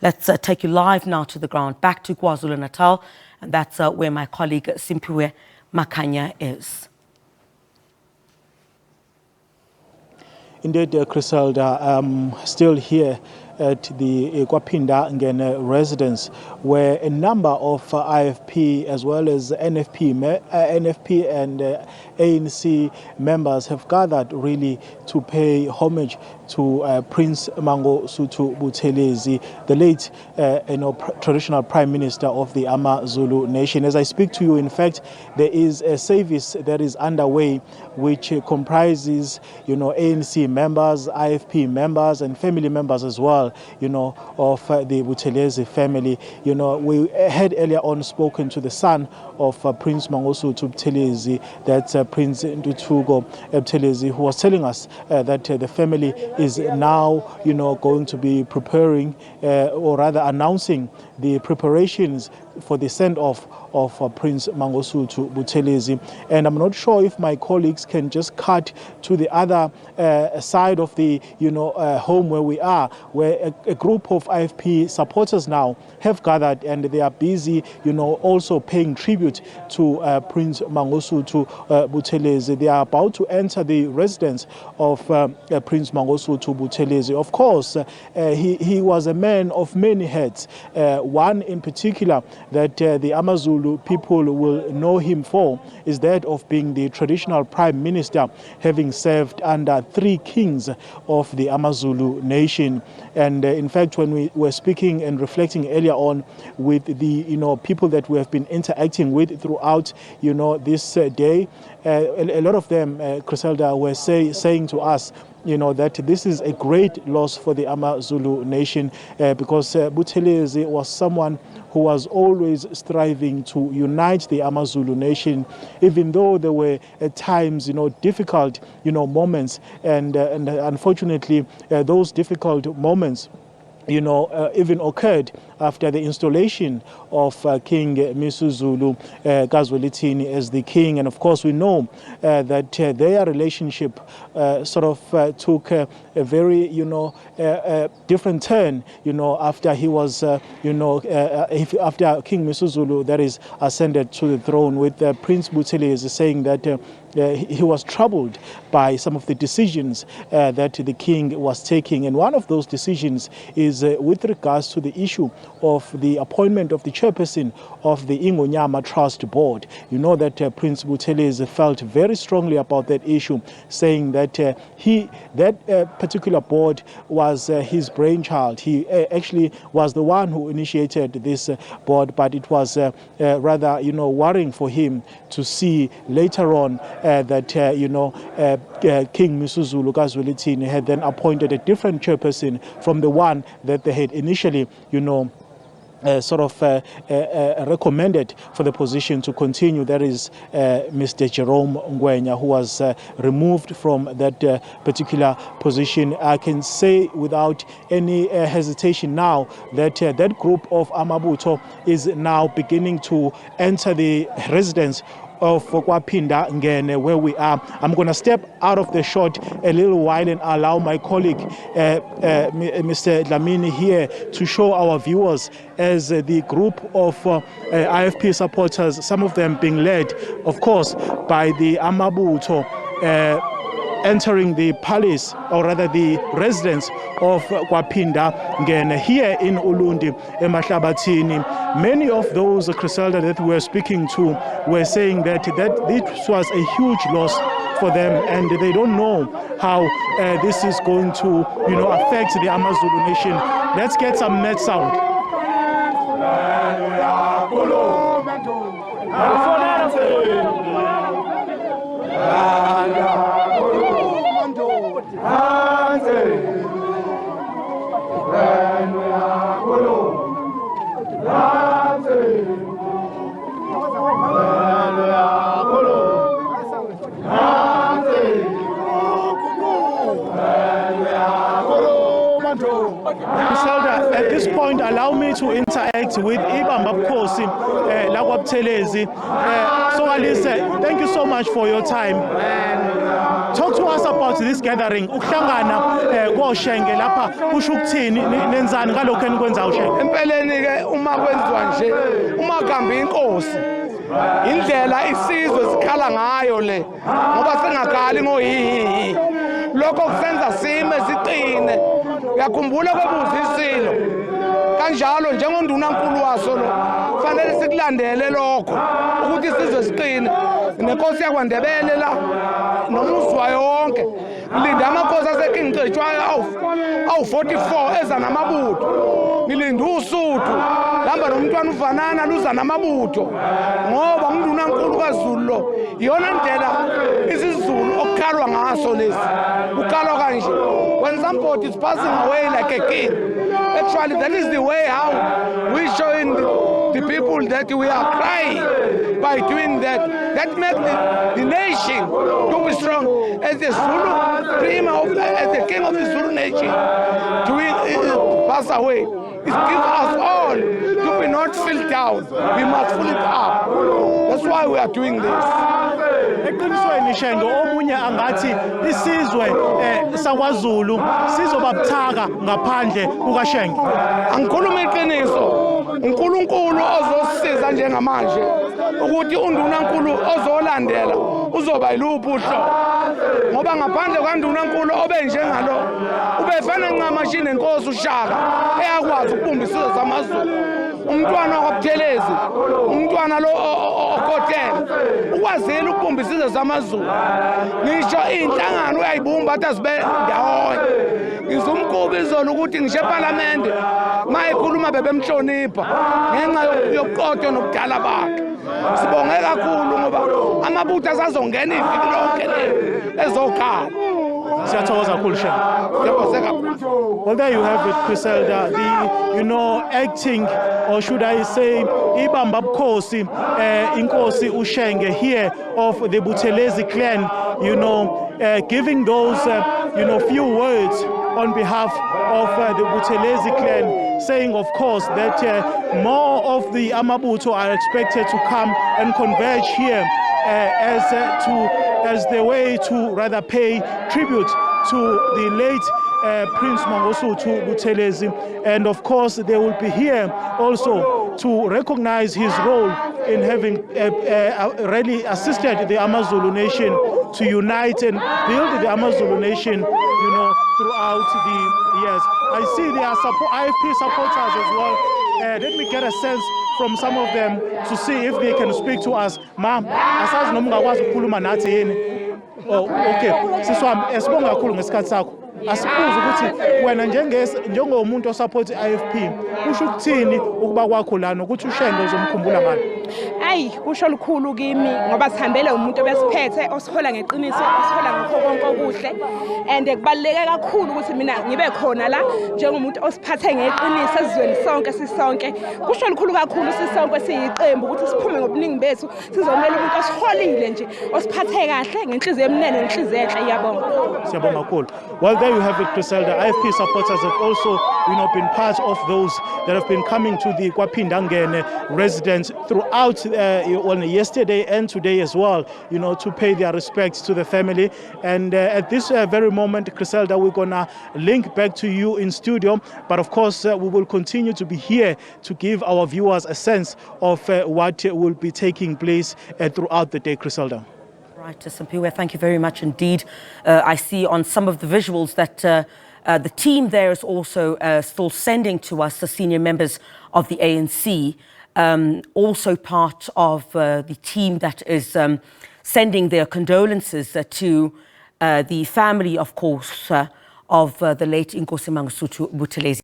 Let's take you live now to the ground, back to KwaZulu-Natal, and that's where my colleague Simphiwe Makhanya is. Indeed, Griselda, I'm still here at the Kwaphindangene Residence, where a number of IFP as well as NFP and ANC members have gathered really to pay homage to Prince Mangosuthu Buthelezi, the late traditional Prime Minister of the AmaZulu nation. As I speak to you, in fact, there is a service that is underway which comprises, ANC members, IFP members, and family members as well, of the Buthelezi family. We had earlier on spoken to the son of Prince Mangosuthu Buthelezi, that's Prince Ntuthuko Buthelezi, who was telling us that the family is now, going to be preparing, or rather announcing the preparations for the send-off of Prince Mangosuthu Buthelezi. And I'm not sure if my colleagues can just cut to the other side of the, home where we are, where a group of IFP supporters now have gathered, and they are busy, also paying tribute to Prince Mangosuthu Buthelezi. They are about to enter the residence of Prince Mangosuthu Buthelezi. Of course, he was a man of many hats. One in particular that the AmaZulu people will know him for is that of being the traditional Prime Minister, having served under 3 kings of the AmaZulu nation. And in fact, when we were speaking and reflecting earlier on with the people that we have been interacting with throughout this day, a lot of them, Griselda, were saying to us that this is a great loss for the AmaZulu nation, because Buthelezi was someone who was always striving to unite the AmaZulu nation, even though there were at times difficult moments, and unfortunately those difficult moments even occurred after the installation of King Misuzulu Kazwelithini as the king. And of course we know that their relationship sort of took a very different turn after he was after King Misuzulu, that is, ascended to the throne, with Prince Buthelezi saying that he was troubled by some of the decisions that the king was taking. And one of those decisions is with regards to the issue of the appointment of the chairperson of the Ingonyama Trust Board. You know that Prince Buthelezi felt very strongly about that issue, saying that that particular board was his brainchild. He actually was the one who initiated this board, but it was rather worrying for him to see later on that King Misuzulu Kazwelithini had then appointed a different chairperson from the one that they had initially recommended for the position to continue. That is Mr. Jerome Ngwenya, who was removed from that particular position. I can say without any hesitation now that that group of Amabutho is now beginning to enter the residence of Kwaphindangene, where we are. I'm going to step out of the shot a little while and allow my colleague, Mr. Dlamini, here to show our viewers as the group of IFP supporters, some of them being led, of course, by the Amabutho, entering the palace, or rather the residence of Kwaphindangene here in Ulundi, Emahlabathini. Many of those, Griselda, that we were speaking to were saying that this was a huge loss for them, and they don't know how this is going to affect the AmaZulu nation. Let's get some net sound. At this point, allow me to interact with Ibamba Bukhosi Buthelezi. So Alice, thank you so much for your time. Talk to us about this gathering. Ukuhlangana koshenge lapha kusho ukuthini nenzani ngalokho enikwenza ushenge. Empeleni ke uma kwenziwa nje uma kuhamba inkosi indlela isizwe sikhala ngayo le ngoba singakhali ngohihi lokho kusenza sime siqine uyakhumbula kwebuzisilo kanjalo njengondunankulu waso lo kufanele sikulandele lokho ukuthi isizwe siqine nenkosi yakwaNdebele la nomuzwa yonke ngilinda amakhosi asekingcetshwayo awu-44 eza namabutho ngilinda uSuthu lamba nomntwana uvanana luza namabutho ngoba nguNdunankulu kaZulu lo iyona ndlela isiZulu okukhalwa ngaso lesi ukhalwa kanje when somebody is passing away like a king actually that is the way how we showing the people that we are crying by doing that makes the nation to be strong as the Zulu dreamer as the king of the Zulu nation doing pass away. It gives us all to be not filled down. We must fill it up. That's why we are doing this. Eqinisweni Shenge omunye angathi isizwe sakwaZulu sizoba buthaka ngaphandle kukaShenge. Angikhuluma iqiniso. uNkulunkulu ozosisiza njengamanje ukuthi undunankulu ozolandela uzoba yiluphi uhlobo ngoba ngaphandle kwaNdunankulu obe njengalo ubefana nqamashini nenkosi uShaka eyakwazi ukubumbisisa zamaZulu umntwana kwaButhelezi umntwana lo okhothela ukwazile ukubumbisisa zamaZulu ngisho inhlangano uyayibumba athi asibe ndawonye ngizumkubi izolo ukuthi ngisho eParliament mayikhuluma bebemhlonipha ngenxa yokuqotho nokudala bakhe sibonge kakhulu ngoba amabutho asazongena iviki lonke ezokhala. Well, there you have it, Griselda. The, acting, or should I say, Ibamba Bukhosi, Inkosi Ushenge here of the Buthelezi clan, giving those, few words on behalf of the Buthelezi clan, saying, of course, that more of the Amabuto are expected to come and converge here as the way to rather pay tribute to the late Prince Mangosuthu Buthelezi, and of course they will be here also to recognize his role in having really assisted the Amazulu nation to unite and build the Amazulu nation, throughout the years. I see there are IFP supporters as well. Let me get a sense from some of them to see if they can speak to us. Ma'am, asazi noma ungakwazi ukukhuluma nathi yini? Oh, okay. Siswami, esibonga kakhulu ngesikhathi sakho. Asibuze ukuthi wena njengomuntu osupport IFP kusho ukuthini ukuba kwakho lana ukuthi uShenge uzomkhumbula ngani? Kusho lukhulu kimi ngoba sihambele umuntu obesiphethe osihola ngeqiniso osihola ngakho konke okuhle and kubaluleke kakhulu ukuthi mina ngibe khona la njengomuntu osiphathe ngeqiniso esizweni sonke sisonke. Kusho lukhulu kakhulu sisonke siyiqembu ukuthi siphume ngobuningi bethu sizomela umuntu osiholile nje osiphathe kahle ngenhliziyo emnene nenhliziyo enhle. Iyabonga. Siyabonga kakhulu. Well, there you have it, Griselda. IFP supporters have also, been part of those that have been coming to the Kwaphindangene residence throughout yesterday and today as well, to pay their respects to the family. And at this very moment, Griselda, we're gonna link back to you in studio. But of course, we will continue to be here to give our viewers a sense of what will be taking place throughout the day, Griselda. Right, Simphiwe, thank you very much indeed. I see on some of the visuals that the team there is also still sending to us the senior members of the ANC, also part of the team that is sending their condolences to the family, of course, of the late Inkosi Mangosuthu Buthelezi.